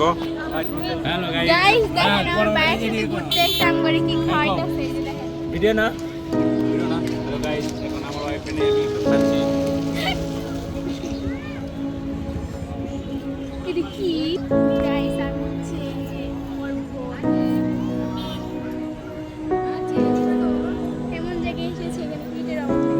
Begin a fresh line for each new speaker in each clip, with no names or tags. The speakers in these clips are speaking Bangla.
হ্যালো
গাইস দেখেন আমার বাইরে থেকে ঘুরতে এসে করে কি খাওয়াইতেছে এই যে দেখেন
ভিডিও না হ্যালো গাইস এখন আমার ওয়াইফ নিয়ে আমি খাচ্ছি
এটা কি গাইস আমি হচ্ছে এই যে আমার বোন আচ্ছা এমন জায়গায় এসেছে এখানে ভিডিওর অবস্থা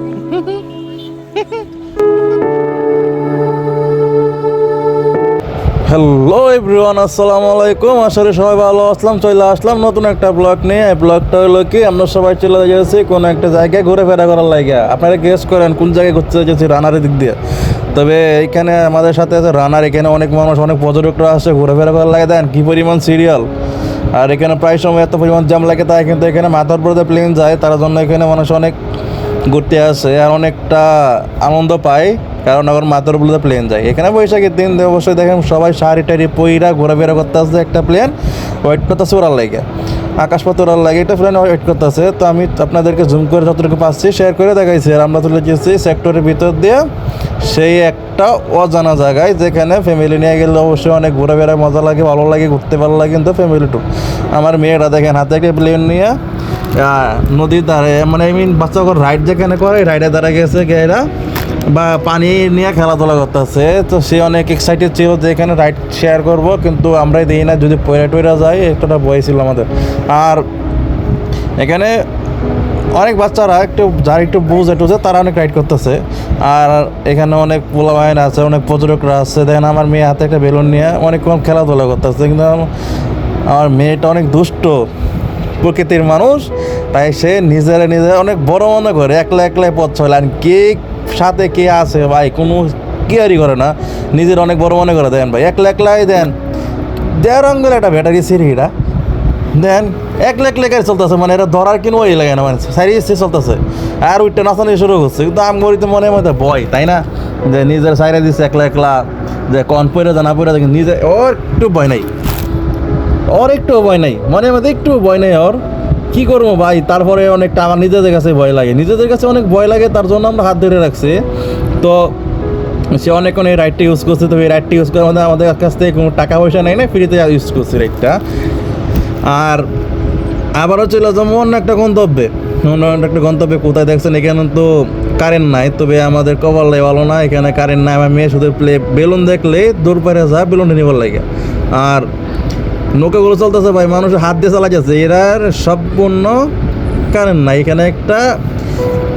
হ্যালো এভরিওয়ান, আসসালামু আলাইকুম। আশা করি সবাই ভালো চলে আসলাম নতুন একটা ব্লগ নিয়ে। এই ব্লগটা হলো কি, আমরা সবাই চলে যাচ্ছি কোনো একটা জায়গায় ঘুরে ফেরা করার লাগে। আপনারা গেস করেন কোন জায়গায় ঘুরতে যাচ্ছি? রানারের দিক দিয়ে। তবে এইখানে আমাদের সাথে আছে রানার। এখানে অনেক মানুষ, অনেক পর্যটকরা আসে ঘুরে ফেরা করার লাগে। দেন কী পরিমাণ সিরিয়াল, আর এখানে প্রায় সময় এত পরিমাণ জ্যাম লাগে। তাই কিন্তু এখানে মাথার উপর প্লেন যায়, তার জন্য এখানে মানুষ অনেক ঘুরতে আসে আর অনেকটা আনন্দ পায়, কারণ এখন মাথার উপরে প্লেন যায়। এখানে বৈশাখের দিন অবশ্যই দেখেন সবাই শাড়ি টাড়ি পইরা ঘোরাফেরা করতে আসছে। একটা প্লেন ওয়েট করতেছে ওরার লাগে, আকাশপথ ওরার লাগে, একটা প্লেন ওয়েট করতেছে। তো আমি আপনাদেরকে জুম করে যতটুকু পাচ্ছি শেয়ার করে দেখাইছি। আর আমরা চলে গেছি সেক্টরের ভিতর দিয়ে সেই একটা অজানা জায়গায়, যেখানে ফ্যামিলি নিয়ে গেলে অবশ্যই অনেক ঘোরাফেরা মজা লাগে, ভালো লাগে, ঘুরতে ভালো লাগে। কিন্তু ফ্যামিলি ট্যুর, আমার মেয়েরা দেখেন হাতে একটা প্লেন নিয়ে নদীর ধারে, মানে আই মিন বাচ্চা রাইড যেখানে করে রাইডের দ্বারা গেছে গেরা বা পানি নিয়ে খেলাধুলা করতেছে। তো সে অনেক এক্সাইটেড ছিল যে এখানে রাইড শেয়ার করব, কিন্তু আমরাই দিই না, যদি পয়রা টয়রা যায় একটা ভয় ছিল আমাদের। আর এখানে অনেক বাচ্চারা একটু যার একটু বুঝে টুঝে তারা অনেক রাইড করতেছে। আর এখানে অনেক পোলাবাইন আছে, অনেক পর্যটকরা আছে। দেখেন আমার মেয়ে হাতে একটা বেলুন নিয়ে অনেকক্ষণ খেলাধুলা করতেছে। কিন্তু আমার মেয়েটা অনেক দুষ্ট প্রকৃতির মানুষ, তাই সে নিজে অনেক বড় মনে করে, একলাই পথ চলে। আর কে সাথে কে আছে ভাই কোনো কেয়ারই করে না, নিজের অনেক বড় মনে করে। দেন ভাই একলাই দেন 1.5 আঙ্গুল একটা ব্যাটারি সিঁড়িটা দেন একলাই গাড়ি চলতেছে, মানে এটা ধরার কিনো ওই লাগে না, মানে সারি চলতেছে। আর ওইটা নাচানি শুরু করছে, কিন্তু আম গড়িতে মনে মধ্যে ভয়, তাই না? যে নিজের সাইডে দিচ্ছে একলা যে কন পড়ে যা না পড়ে দেখেন নিজে ওর একটু ভয় নাই, মনের মধ্যে একটু ভয় নেই ওর। কী করবো ভাই, তারপরে অনেকটা আমার নিজেদের কাছে ভয় লাগে, অনেক ভয় লাগে। তার জন্য আমরা হাত ধরে রাখছি। তো সে অনেকক্ষণ এই রাইডটা ইউজ করছে। তো এই রাইডটা ইউজ করে আমাদের কাছ থেকে কোনো টাকা পয়সা নেই না, ফ্রিতে ইউজ করছি রাইডটা। আর আবারও চলে যাবো অন্য একটা গন্তব্যে। কোথায় দেখছেন? এখানে তো কারেন্ট নাই, তবে আমাদের কপালে ভালো না, এখানে কারেন্ট নাই। আমার মেয়ে শুধু বেলুন দেখলে দৌড় পারে যায় বেলুনটা নিবার লাগে। আর নৌকাগুলো চলতেছে ভাই, মানুষের হাত দিয়ে চালা যাচ্ছে, এরার সম্পূর্ণ কারেন্ট নাই। এখানে একটা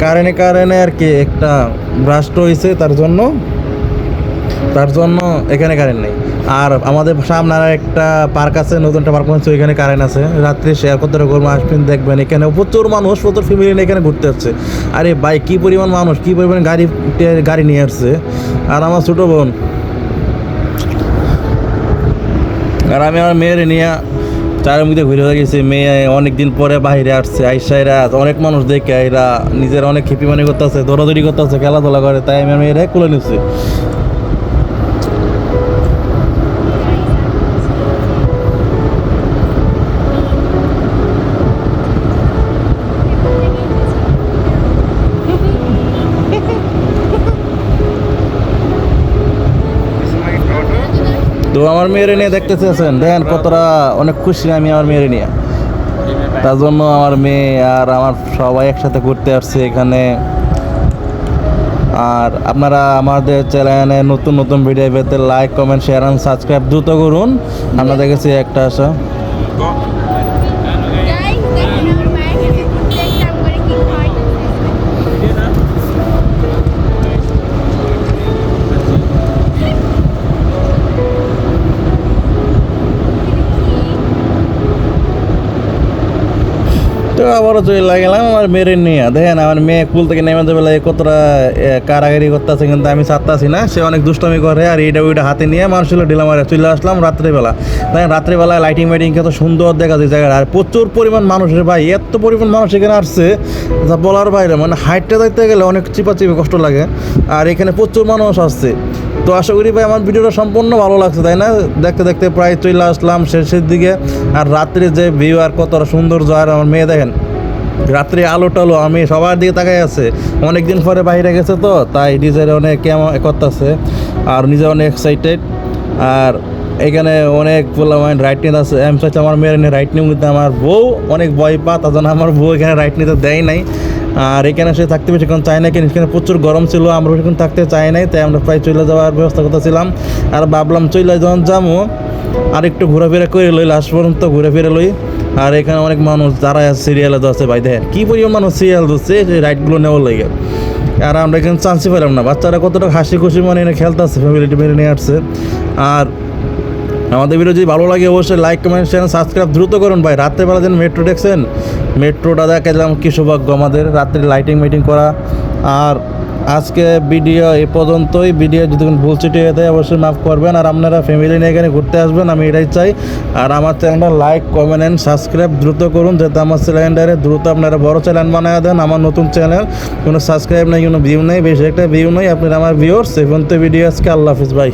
কারেন্টে আর কি একটা ব্রাস্ট হয়েছে, তার জন্য এখানে কারেন্ট নেই। আর আমাদের সামনে আর একটা পার্ক আছে, নতুন একটা পার্ক হচ্ছে, ওইখানে কারেন্ট আছে। রাত্রে শেয়ার করতে করবো, আসবেন দেখবেন। এখানে প্রচুর মানুষ, প্রচুর ফ্যামিলি নিয়ে এখানে ঘুরতে আসছে। আরে ভাই কী পরিমাণ মানুষ, কী পরিমাণ গাড়ি নিয়ে আসছে। আর আমার ছোটো বোন আর আমি আমার মেয়ের নিয়ে চারের মধ্যে ঘুরে হয়ে গেছি। মেয়ে অনেক দিন পরে বাইরে আসছে, আইসাইরা অনেক মানুষ দেখে এরা নিজের অনেক খেপি মানে করতেছে, দৌড়াদৌড়ি করতেছে, খেলাধুলা করে। তাই আমি মেয়েরা খুলে নিচ্ছি। তো আমার মেয়েরে নিয়ে দেখতেছেন, দেখেন কতটা অনেক খুশি আমি আমার মেয়েরে নিয়ে। তার জন্য আমার মেয়ে আর আমার সবাই একসাথে ঘুরতে আসছে এখানে। আর আপনারা আমাদের চ্যানেলে নতুন ভিডিও পেতে লাইক, কমেন্ট, শেয়ার আর সাবস্ক্রাইব দ্রুত করুন। আপনাদের কাছে একটা আশা।
গাইস দেখেন আমার বাইরে থেকে ঘুরতে এসে করে কি খাওয়াইতেছে
তো আবারও চলে গেলাম আমার মেয়ের নিয়ে। দেখেন আমার মেয়ে কুল থেকে নেমে যাবে কতটা কারাগারি করতেছে, কিন্তু আমি ছাড়তেছি না। সে অনেক দুষ্টমি করে, আর এইটা ওইটা হাতে নিয়ে মানুষের ঢিলা মারে। চলে আসলাম রাত্রেবেলা। দেখেন রাত্রেবেলায় লাইটিং কত সুন্দর দেখা যায় জায়গাটা। আর প্রচুর পরিমাণ মানুষের ভাই, এত পরিমাণ মানুষ এখানে আসছে যা বলার বাইরে। মানে হাইটটা যাইতে গেলে অনেক চিপাচিপি কষ্ট লাগে। আর এখানে প্রচুর মানুষ আসছে। তো আশা করি ভাই আমার ভিডিওটা সম্পূর্ণ ভালো লাগছে, তাই না? দেখতে প্রায় চলে আসলাম শেষের দিকে। আর রাত্রে যে ভিউ আর কতটা সৌন্দর্য। আর আমার মেয়ে দেখেন রাত্রে আলো টালো, আমি সবার দিকে তাকাই আছে। অনেক দিন পরে বাইরে গেছে, তো তাই নিজের অনেক কেমন করতেছে আর নিজে অনেক এক্সাইটেড। আর এখানে অনেক পোলামাইন রাইট নিতে আছে। আমি চাইছি আমার মেয়ের নিয়ে রাইট নিয়ে নিতে, আমার বউ অনেক ভয় পা, তার জন্য আমার বউ এখানে রাইট নিতে দেয় নাই। আর এখানে সে থাকতে বেশিক্ষণ চাই না, কিন্তু এখানে প্রচুর গরম ছিল, আমরা বেশিক্ষণ থাকতে চাই নাই, তাই আমরা প্রায় চলে যাওয়ার ব্যবস্থা করতেছিলাম। আর ভাবলাম চলে যখন যাবো আর একটু ঘোরাফেরা করে লই, লাস্ট পর্যন্ত ঘুরে ফিরে লই। আর এখানে অনেক মানুষ যারা সিরিয়ালে ধরছে, ভাই দেখেন কী পরিমাণ মানুষ সিরিয়াল ধরছে যে রাইডগুলো নেওয়ার লাগে। আর আমরা এখানে চান্সই পেলাম না, বাচ্চারা কতটা হাসি খুশি মানে এনে খেলতেছে, ফ্যামিলিটি মেরে নিয়ে আসছে। আর আমাদের ভিডিও যদি ভালো লাগে অবশ্যই লাইক কমেন্ট শেয়ার সাবস্ক্রাইব দ্রুত করুন ভাই। রাত্রেবেলা যেন মেট্রো দেখছেন, মেট্রোটা দেখালাম কি সৌভাগ্য আমাদের, রাত্রে লাইটিং মাইটিং করা। আর আজকে ভিডিও এই পর্যন্তই। ভিডিও যদি কোনো ভুল ছিটে হয়ে থাকে অবশ্যই মাফ করবেন। আর আপনারা ফ্যামিলি নিয়ে এখানে ঘুরতে আসবেন, আমি এটাই চাই। আর আমার চ্যানেলটা লাইক কমেন্ট অ্যান্ড সাবস্ক্রাইব দ্রুত করুন, যাতে আমার চ্যানেলটারে দ্রুত আপনারা বড় চ্যানেল বানিয়ে দেন। আমার নতুন চ্যানেল, কোনো সাবস্ক্রাইব নেই, কোনো ভিউ নেই, বেশি একটা ভিউ নেই। আপনারা আমার ভিউয়ার্স। এই পর্যন্ত ভিডিও আজকে, আল্লাহ হাফিজ ভাই।